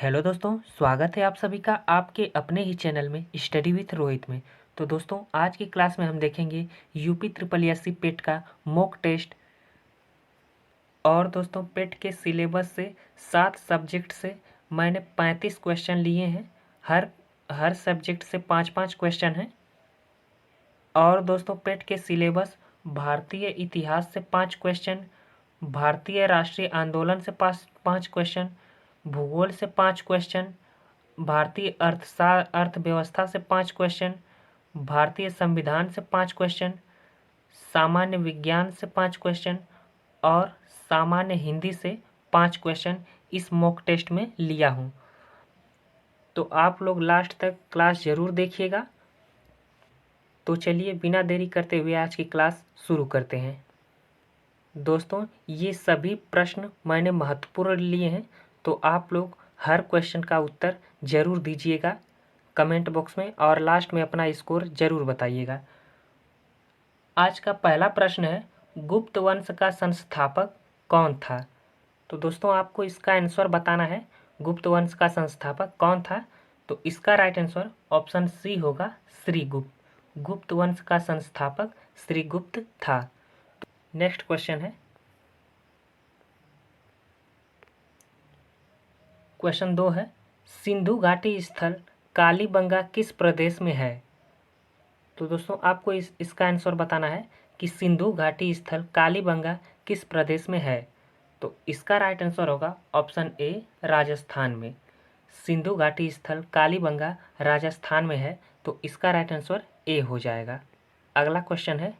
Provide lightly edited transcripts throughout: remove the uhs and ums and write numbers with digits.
Hello दोस्तों, स्वागत है आप सभी का आपके अपने ही चैनल में स्टडी विथ रोहित में। तो दोस्तों, आज की क्लास में हम देखेंगे यूपी ट्रिपल एससी पेट का मॉक टेस्ट। और दोस्तों, पेट के सिलेबस से 7 सब्जेक्ट से मैंने 35 क्वेश्चन लिए हैं। हर सब्जेक्ट से 5-5 क्वेश्चन हैं। और दोस्तों, पेट के सिलेबस भारतीय इतिहास से 5 क्वेश्चन, भारतीय राष्ट्रीय आंदोलन से 5 क्वेश्चन, भूगोल से 5 क्वेश्चन, भारतीय अर्थव्यवस्था से 5 क्वेश्चन, भारतीय संविधान से 5 क्वेश्चन, सामान्य विज्ञान से 5 क्वेश्चन और सामान्य हिंदी से 5 क्वेश्चन इस मॉक टेस्ट में लिया हूँ। तो आप लोग लास्ट तक क्लास ज़रूर देखिएगा। तो चलिए बिना देरी करते हुए आज की क्लास शुरू करते हैं। दोस्तों, ये सभी प्रश्न मैंने महत्वपूर्ण लिए हैं, तो आप लोग हर क्वेश्चन का उत्तर ज़रूर दीजिएगा कमेंट बॉक्स में और लास्ट में अपना स्कोर ज़रूर बताइएगा। आज का पहला प्रश्न है, गुप्त वंश का संस्थापक कौन था? तो दोस्तों, आपको इसका आंसर बताना है। गुप्त वंश का संस्थापक कौन था? तो इसका राइट आंसर ऑप्शन सी होगा, श्रीगुप्त। गुप्त वंश का संस्थापक श्रीगुप्त था। नेक्स्ट क्वेश्चन है, क्वेश्चन 2 है, सिंधु घाटी स्थल कालीबंगा किस प्रदेश में है? तो दोस्तों, आपको इसका आंसर बताना है कि सिंधु घाटी स्थल कालीबंगा किस प्रदेश में है। तो इसका राइट आंसर होगा ऑप्शन ए, राजस्थान में। सिंधु घाटी स्थल कालीबंगा राजस्थान में है, तो इसका राइट आंसर ए हो जाएगा। अगला क्वेश्चन है,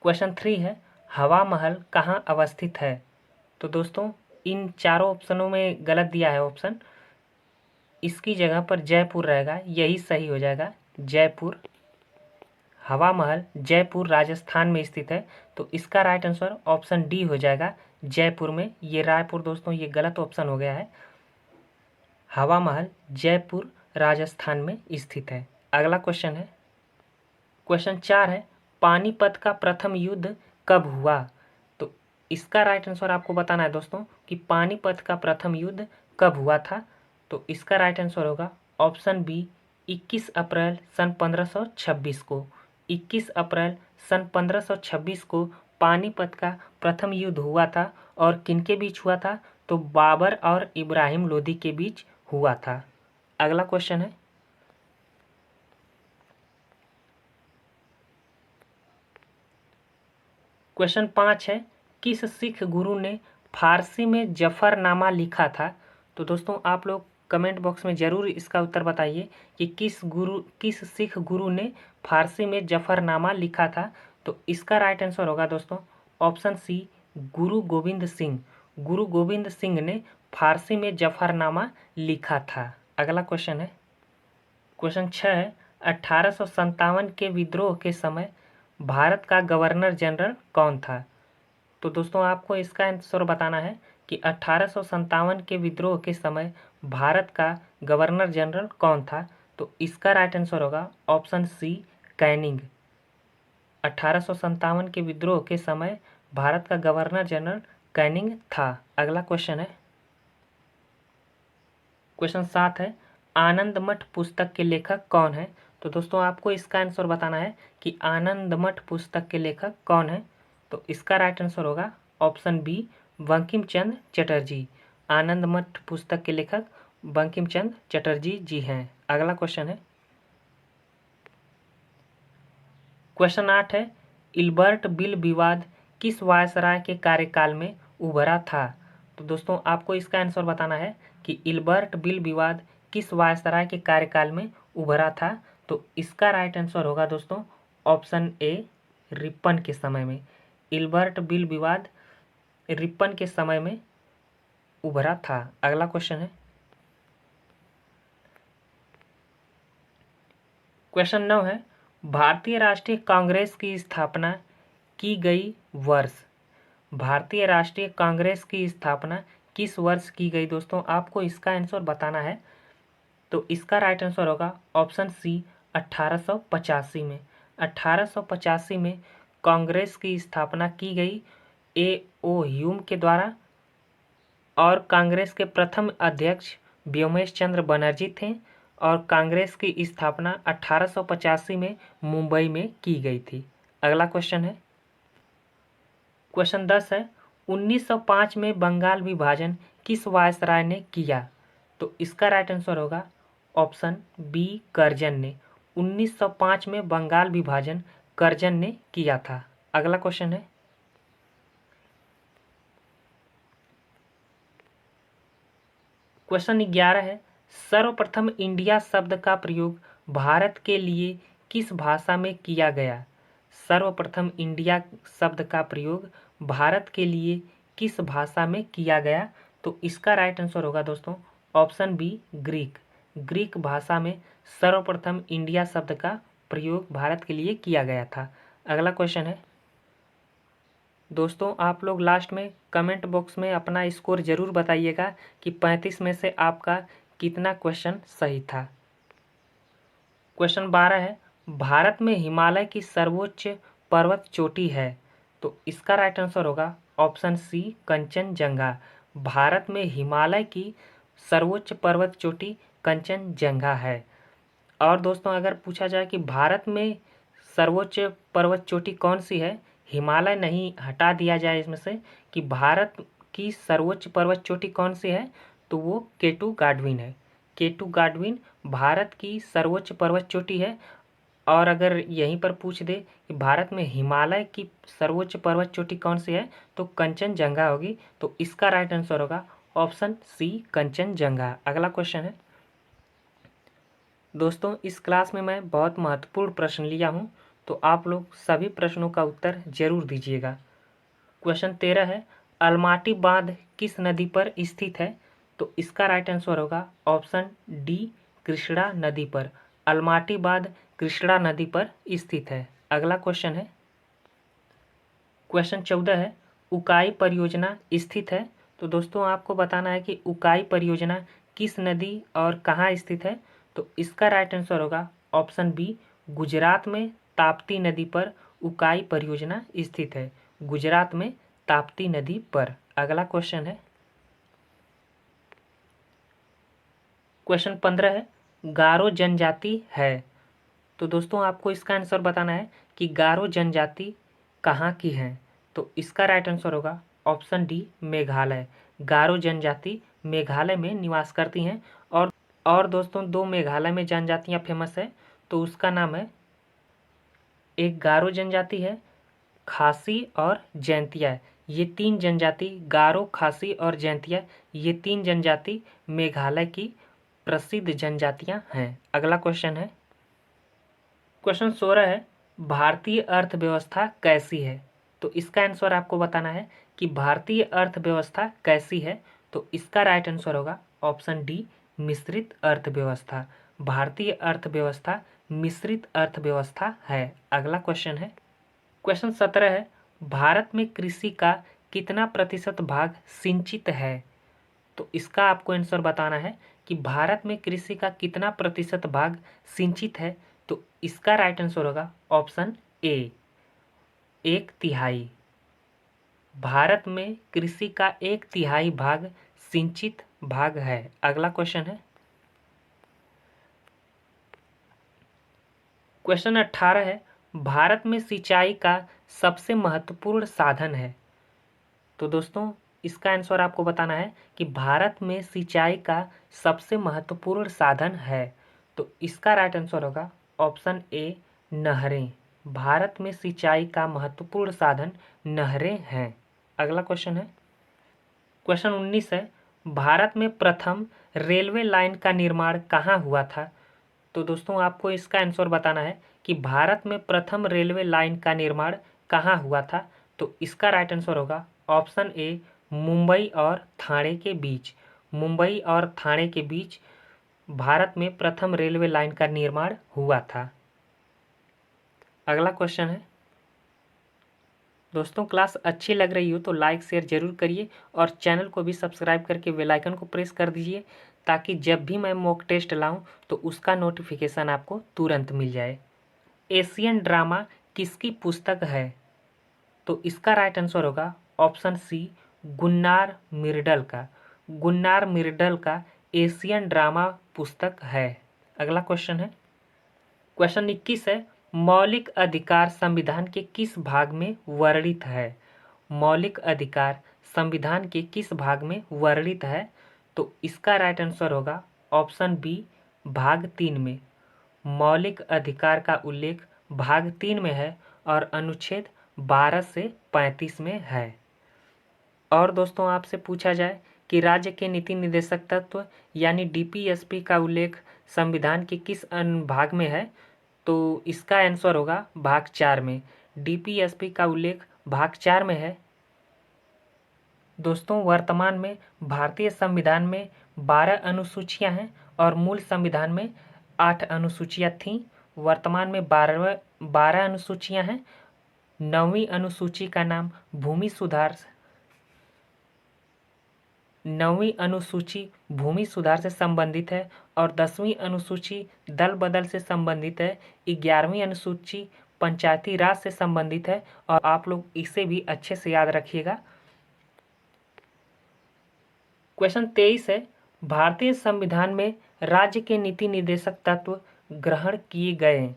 क्वेश्चन 3 है, हवा महल कहाँ अवस्थित है? तो दोस्तों, इन चारों ऑप्शनों में गलत दिया है ऑप्शन। इसकी जगह पर जयपुर रहेगा, यही सही हो जाएगा, जयपुर। हवा महल जयपुर राजस्थान में स्थित है, तो इसका राइट आंसर ऑप्शन डी हो जाएगा, जयपुर में। ये रायपुर दोस्तों, ये गलत ऑप्शन हो गया है। हवा महल जयपुर राजस्थान में स्थित है। अगला क्वेश्चन है, क्वेश्चन 4 है, पानीपत का प्रथम युद्ध कब हुआ? तो इसका राइट आंसर आपको बताना है दोस्तों कि पानीपत का प्रथम युद्ध कब हुआ था। तो इसका राइट आंसर होगा ऑप्शन बी, 21 अप्रैल सन 1526 को। 21 अप्रैल सन 1526 को पानीपत का प्रथम युद्ध हुआ था। और किनके बीच हुआ था? तो बाबर और इब्राहिम लोदी के बीच हुआ था। अगला क्वेश्चन है, क्वेश्चन 5 है, किस सिख गुरु ने फारसी में जफरनामा लिखा था? तो दोस्तों, आप लोग कमेंट बॉक्स में ज़रूर इसका उत्तर बताइए कि किस सिख गुरु ने फारसी में जफरनामा लिखा था। तो इसका राइट आंसर होगा दोस्तों ऑप्शन सी, गुरु गोविंद सिंह। गुरु गोविंद सिंह ने फारसी में जफरनामा लिखा था। अगला क्वेश्चन है, क्वेश्चन 6 है, 1857 के विद्रोह के समय भारत का गवर्नर जनरल कौन था? तो दोस्तों, आपको इसका आंसर बताना है कि 1857 के विद्रोह के समय भारत का गवर्नर जनरल कौन था। तो इसका राइट आंसर होगा ऑप्शन सी, कैनिंग। 1857 के विद्रोह के समय भारत का गवर्नर जनरल कैनिंग था। अगला क्वेश्चन है, क्वेश्चन 7 है, आनंद मठ पुस्तक के लेखक कौन है? तो दोस्तों, आपको इसका आंसर बताना है कि आनंद मठ पुस्तक के लेखक कौन है। तो इसका राइट आंसर होगा ऑप्शन बी, बंकिम चंद्र चटर्जी। आनंद मठ पुस्तक के लेखक बंकिम चंद्र चटर्जी जी हैं। अगला क्वेश्चन है, क्वेश्चन 8 है, इल्बर्ट बिल विवाद किस वायसराय के कार्यकाल में उभरा था? तो दोस्तों, आपको इसका आंसर बताना है कि इल्बर्ट बिल विवाद किस वायसराय के कार्यकाल में उभरा था। तो इसका राइट आंसर होगा दोस्तों ऑप्शन ए, रिपन के समय में। इल्बर्ट बिल विवाद रिपन के समय में उभरा था। अगला क्वेश्चन है, क्वेश्चन 9 है, भारतीय राष्ट्रीय कांग्रेस की स्थापना की गई वर्ष? भारतीय राष्ट्रीय कांग्रेस की स्थापना किस वर्ष की गई? दोस्तों, आपको इसका आंसर बताना है। तो इसका राइट आंसर होगा ऑप्शन सी, 1885 में। 1885 में कांग्रेस की स्थापना की गई ए ओ ह्यूम के द्वारा। और कांग्रेस के प्रथम अध्यक्ष व्योमेश चंद्र बनर्जी थे और कांग्रेस की स्थापना 1885 में मुंबई में की गई थी। अगला क्वेश्चन है, क्वेश्चन 10 है, 1905 में बंगाल विभाजन किस वायसराय ने किया? तो इसका राइट आंसर होगा ऑप्शन बी, कर्जन ने। 1905 में बंगाल विभाजन कर्जन ने किया था। अगला क्वेश्चन है, क्वेश्चन 11 है, सर्वप्रथम इंडिया शब्द का प्रयोग भारत के लिए किस भाषा में किया गया? सर्वप्रथम इंडिया शब्द का प्रयोग भारत के लिए किस भाषा में किया गया? तो इसका राइट आंसर होगा दोस्तों ऑप्शन बी, ग्रीक। ग्रीक भाषा में सर्वप्रथम इंडिया शब्द का प्रयोग भारत के लिए किया गया था। अगला क्वेश्चन है, दोस्तों आप लोग लास्ट में कमेंट बॉक्स में अपना स्कोर ज़रूर बताइएगा कि 35 में से आपका कितना क्वेश्चन सही था। क्वेश्चन 12 है, भारत में हिमालय की सर्वोच्च पर्वत चोटी है? तो इसका राइट आंसर होगा ऑप्शन सी, कंचनजंगा। भारत में हिमालय की सर्वोच्च पर्वत चोटी कंचनजंगा है। और दोस्तों अगर पूछा जाए कि भारत में सर्वोच्च पर्वत चोटी कौन सी है, हिमालय नहीं, हटा दिया जाए इसमें से कि भारत की सर्वोच्च पर्वत चोटी कौन सी है, तो वो केटू गाडविन है। केटू गाडविन भारत की सर्वोच्च पर्वत चोटी है। और अगर यहीं पर पूछ दे कि भारत में हिमालय की सर्वोच्च पर्वत चोटी कौन सी है, तो कंचनजंगा होगी। तो इसका राइट आंसर होगा ऑप्शन सी, कंचनजंगा। अगला क्वेश्चन है, दोस्तों इस क्लास में मैं बहुत महत्वपूर्ण प्रश्न लिया हूँ, तो आप लोग सभी प्रश्नों का उत्तर जरूर दीजिएगा। क्वेश्चन 13 है, अलमाटी बांध किस नदी पर स्थित है? तो इसका राइट आंसर होगा ऑप्शन डी, कृष्णा नदी पर। अलमाटी बांध कृष्णा नदी पर स्थित है। अगला क्वेश्चन है, क्वेश्चन 14 है, उकाई परियोजना स्थित है? तो दोस्तों आपको बताना है कि उकाई परियोजना किस नदी और कहाँ स्थित है? तो इसका राइट आंसर होगा ऑप्शन बी, गुजरात में ताप्ती नदी पर उकाई परियोजना स्थित है। गुजरात में ताप्ती नदी पर। अगला क्वेश्चन है, क्वेश्चन 15 है, गारो जनजाति है? तो दोस्तों आपको इसका आंसर बताना है कि गारो जनजाति कहाँ की है? तो इसका राइट आंसर होगा ऑप्शन डी, मेघालय। गारो जनजाति मेघालय में निवास करती हैं। और दोस्तों दो मेघालय में जनजातियाँ फेमस है, तो उसका नाम है, एक गारो जनजाति है, खासी और जैंतिया। ये तीन जनजाति, गारो, खासी और जैंतिया, ये तीन जनजाति मेघालय की प्रसिद्ध जनजातियाँ हैं। अगला क्वेश्चन है, क्वेश्चन 16 है, भारतीय अर्थव्यवस्था कैसी है? तो इसका आंसर आपको बताना है कि भारतीय अर्थव्यवस्था कैसी है। तो इसका राइट आंसर होगा ऑप्शन डी, मिश्रित अर्थव्यवस्था। भारतीय अर्थव्यवस्था मिश्रित अर्थव्यवस्था है। अगला क्वेश्चन है, क्वेश्चन 17 है, भारत में कृषि का कितना प्रतिशत भाग सिंचित है? तो इसका आपको आंसर बताना है कि भारत में कृषि का कितना प्रतिशत भाग सिंचित है। तो इसका राइट आंसर होगा ऑप्शन ए, 1/3। भारत में कृषि का 1/3 भाग सिंचित भाग है। अगला क्वेश्चन है, क्वेश्चन 18 है, भारत में सिंचाई का सबसे महत्वपूर्ण साधन है? तो दोस्तों इसका आंसर आपको बताना है कि भारत में सिंचाई का सबसे महत्वपूर्ण साधन है। तो इसका राइट आंसर होगा ऑप्शन ए, नहरें। भारत में सिंचाई का महत्वपूर्ण साधन नहरें हैं। अगला क्वेश्चन है, क्वेश्चन 19 है, भारत में प्रथम रेलवे लाइन का निर्माण कहाँ हुआ था? तो दोस्तों आपको इसका आंसर बताना है कि भारत में प्रथम रेलवे लाइन का निर्माण कहाँ हुआ था। तो इसका राइट आंसर होगा ऑप्शन ए, मुंबई और ठाणे के बीच। मुंबई और ठाणे के बीच भारत में प्रथम रेलवे लाइन का निर्माण हुआ था। अगला क्वेश्चन है, दोस्तों क्लास अच्छी लग रही हो तो लाइक शेयर जरूर करिए और चैनल को भी सब्सक्राइब करके बेल आइकन को प्रेस कर दीजिए, ताकि जब भी मैं मॉक टेस्ट लाऊं तो उसका नोटिफिकेशन आपको तुरंत मिल जाए। एशियन ड्रामा किसकी पुस्तक है? तो इसका राइट आंसर होगा ऑप्शन सी, गुन्नार मिर्डल का। गुन्नार मिर्डल का एशियन ड्रामा पुस्तक है? अगला क्वेश्चन है, क्वेश्चन 21 है, मौलिक अधिकार संविधान के किस भाग में वर्णित है? मौलिक अधिकार संविधान के किस भाग में वर्णित है? तो इसका राइट आंसर होगा ऑप्शन बी, भाग 3 में। मौलिक अधिकार का उल्लेख भाग 3 में है और अनुच्छेद 12 से 35 में है। और दोस्तों आपसे पूछा जाए कि राज्य के नीति निर्देशक तत्व यानी डीपीएसपी का उल्लेख संविधान के किस भाग में है? तो इसका आंसर होगा भाग 4 में। डीपीएसपी का उल्लेख भाग 4 में है। दोस्तों वर्तमान में भारतीय संविधान में 12 अनुसूचियां हैं और मूल संविधान में 8 अनुसूचियां थीं। वर्तमान में 12 अनुसूचियां हैं। 9वीं अनुसूची का नाम भूमि सुधार 9वीं अनुसूची भूमि सुधार से संबंधित है और 10वीं अनुसूची दल बदल से संबंधित है। 11वीं अनुसूची पंचायती राज से संबंधित है और आप लोग इसे भी अच्छे से याद रखिएगा। क्वेश्चन 23 है, भारतीय संविधान में राज्य के नीति निर्देशक तत्व ग्रहण किए गए।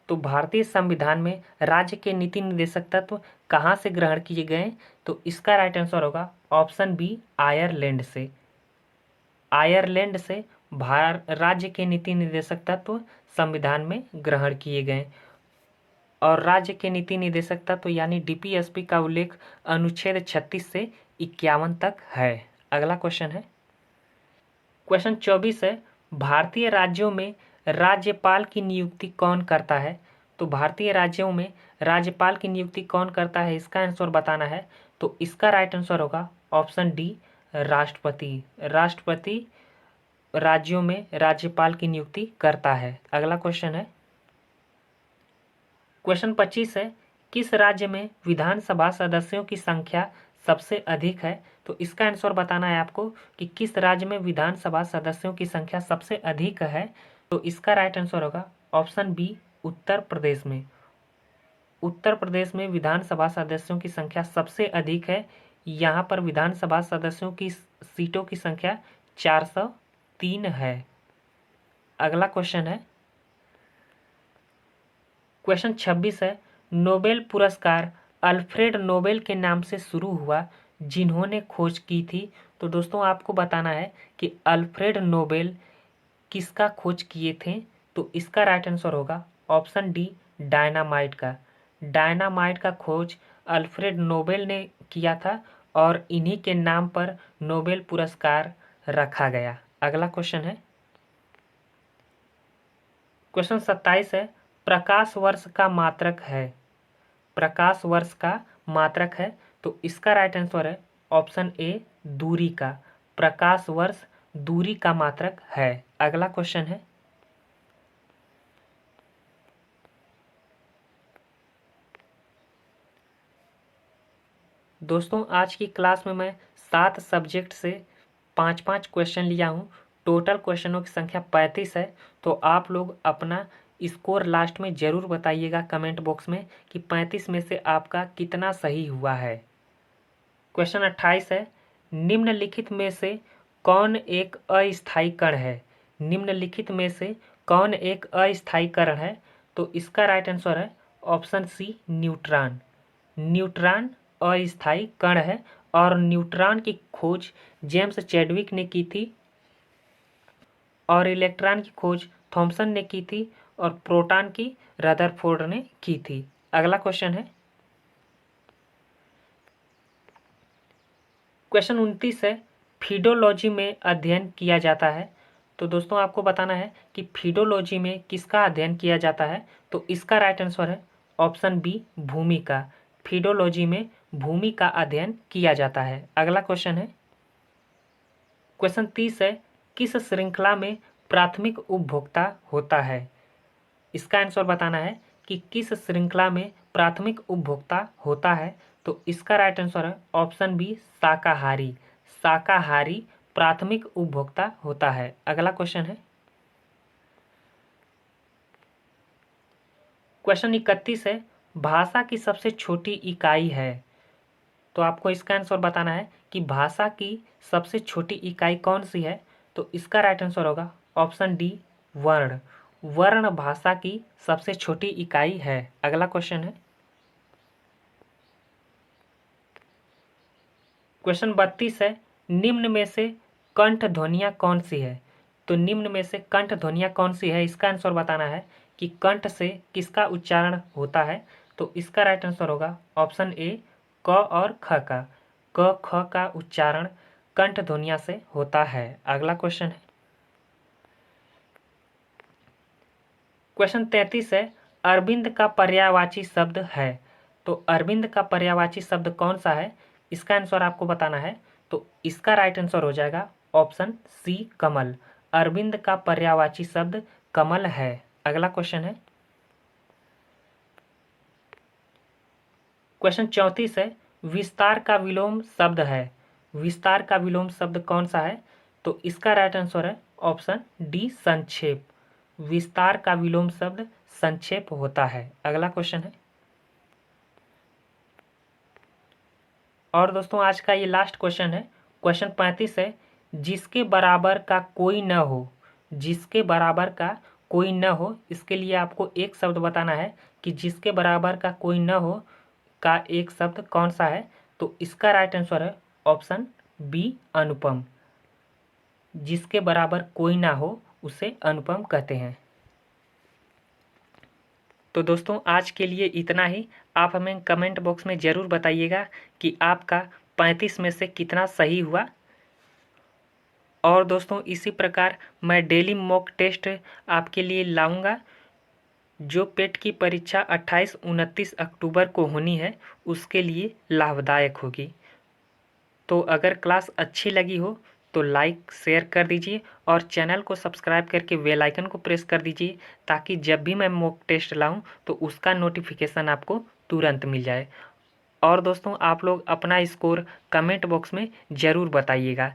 तो भारतीय संविधान में राज्य के नीति निर्देशक तत्व कहाँ से ग्रहण किए गए? तो इसका राइट आंसर होगा ऑप्शन बी, आयरलैंड से। आयरलैंड से राज्य के नीति निर्देशक तत्व संविधान में ग्रहण किए गए और राज्य के नीति निर्देशक तत्व यानी डीपीएसपी का उल्लेख अनुच्छेद 36 से 51 तक है। अगला क्वेश्चन है, क्वेश्चन 24 है, भारतीय राज्यों में राज्यपाल की नियुक्ति कौन करता है? तो भारतीय राज्यों में राज्यपाल की नियुक्ति कौन करता है, इसका आंसर बताना है। तो इसका राइट आंसर होगा ऑप्शन डी, राष्ट्रपति। राष्ट्रपति राज्यों में राज्यपाल की नियुक्ति करता है। अगला क्वेश्चन है, क्वेश्चन 25 है, किस राज्य में विधानसभा सदस्यों की संख्या सबसे अधिक है? तो इसका आंसर बताना है आपको कि किस राज्य में विधानसभा सदस्यों की संख्या सबसे अधिक है। तो इसका राइट आंसर होगा ऑप्शन बी, उत्तर प्रदेश में। उत्तर प्रदेश में विधानसभा सदस्यों की संख्या सबसे अधिक है। यहाँ पर विधानसभा सदस्यों की सीटों की संख्या 403 है। अगला क्वेश्चन है, क्वेश्चन 26 है, नोबेल पुरस्कार अल्फ्रेड नोबेल के नाम से शुरू हुआ जिन्होंने खोज की थी। तो दोस्तों आपको बताना है कि अल्फ्रेड नोबेल किसका खोज किए थे। तो इसका राइट आंसर होगा ऑप्शन डी, डायनामाइट का। डायनामाइट का खोज अल्फ्रेड नोबेल ने किया था और इन्हीं के नाम पर नोबेल पुरस्कार रखा गया। अगला क्वेश्चन है, क्वेश्चन 27 है, प्रकाश वर्ष का मात्रक है। प्रकाश वर्ष का मात्रक है। तो इसका राइट आंसर है ऑप्शन ए, दूरी का। प्रकाश वर्ष दूरी का मात्रक है। अगला क्वेश्चन है, दोस्तों आज की क्लास में मैं 7 सब्जेक्ट से 5-5 क्वेश्चन लिया हूँ। टोटल क्वेश्चनों की संख्या 35 है। तो आप लोग अपना स्कोर लास्ट में ज़रूर बताइएगा कमेंट बॉक्स में कि 35 में से आपका कितना सही हुआ है। क्वेश्चन 28 है, निम्नलिखित में से कौन एक अस्थायी कण है? निम्नलिखित में से कौन एक अस्थायी कण है? तो इसका राइट आंसर है ऑप्शन सी, न्यूट्रॉन। न्यूट्रॉन अस्थायी कण है और न्यूट्रॉन की खोज जेम्स चैडविक ने की थी और इलेक्ट्रॉन की खोज थॉमसन ने की थी और प्रोटॉन की रदरफोर्ड ने की थी। अगला क्वेश्चन है, क्वेश्चन 29 है, फीडोलॉजी में अध्ययन किया जाता है। तो दोस्तों आपको बताना है कि फीडोलॉजी में किसका अध्ययन किया जाता है। तो इसका राइट आंसर है ऑप्शन बी, भूमि का। फीडोलॉजी में भूमि का अध्ययन किया जाता है। अगला क्वेश्चन है, क्वेश्चन 30 है, किस श्रृंखला में प्राथमिक उपभोक्ता होता है? इसका आंसर बताना है कि किस श्रृंखला में प्राथमिक उपभोक्ता होता है। तो इसका राइट आंसर है ऑप्शन बी, शाकाहारी। शाकाहारी प्राथमिक उपभोक्ता होता है। अगला क्वेश्चन है, क्वेश्चन 31 है, भाषा की सबसे छोटी इकाई है। तो आपको इसका आंसर बताना है कि भाषा की सबसे छोटी इकाई कौन सी है? तो इसका राइट आंसर होगा ऑप्शन डी, वर्ण। वर्ण भाषा की सबसे छोटी इकाई है। अगला क्वेश्चन है क्वेश्चन 32 है, निम्न में से कंठ ध्वनियाँ कौन सी है? तो निम्न में से कंठ ध्वनियाँ कौन सी है, इसका आंसर बताना है कि कंठ से किसका उच्चारण होता है। तो इसका राइट आंसर होगा ऑप्शन ए, क और ख का। क ख का उच्चारण कंठ ध्वनियाँ से होता है। अगला क्वेश्चन है क्वेश्चन 33 है, अरविंद का पर्यायवाची शब्द है। तो अरविंद का पर्यायवाची शब्द कौन सा है, इसका आंसर आपको बताना है। तो इसका राइट आंसर हो जाएगा ऑप्शन सी, कमल। अरविंद का पर्यायवाची शब्द कमल है। अगला क्वेश्चन है क्वेश्चन 34 है, विस्तार का विलोम शब्द है। विस्तार का विलोम शब्द कौन सा है? तो इसका राइट आंसर है ऑप्शन डी, संक्षेप। विस्तार का विलोम शब्द संक्षेप होता है। अगला क्वेश्चन है और दोस्तों आज का ये लास्ट क्वेश्चन है क्वेश्चन 35 है, जिसके बराबर का कोई न हो। जिसके बराबर का कोई न हो, इसके लिए आपको एक शब्द बताना है कि जिसके बराबर का कोई न हो का एक शब्द कौन सा है। तो इसका राइट आंसर है ऑप्शन बी, अनुपम। जिसके बराबर कोई ना हो उसे अनुपम कहते हैं। तो दोस्तों आज के लिए इतना ही। आप हमें कमेंट बॉक्स में ज़रूर बताइएगा कि आपका 35 में से कितना सही हुआ। और दोस्तों इसी प्रकार मैं डेली मॉक टेस्ट आपके लिए लाऊंगा। जो पेट की परीक्षा 28-29 अक्टूबर को होनी है उसके लिए लाभदायक होगी। तो अगर क्लास अच्छी लगी हो तो लाइक शेयर कर दीजिए और चैनल को सब्सक्राइब करके बेल आइकन को प्रेस कर दीजिए, ताकि जब भी मैं मॉक टेस्ट लाऊं तो उसका नोटिफिकेशन आपको तुरंत मिल जाए। और दोस्तों आप लोग अपना स्कोर कमेंट बॉक्स में ज़रूर बताइएगा।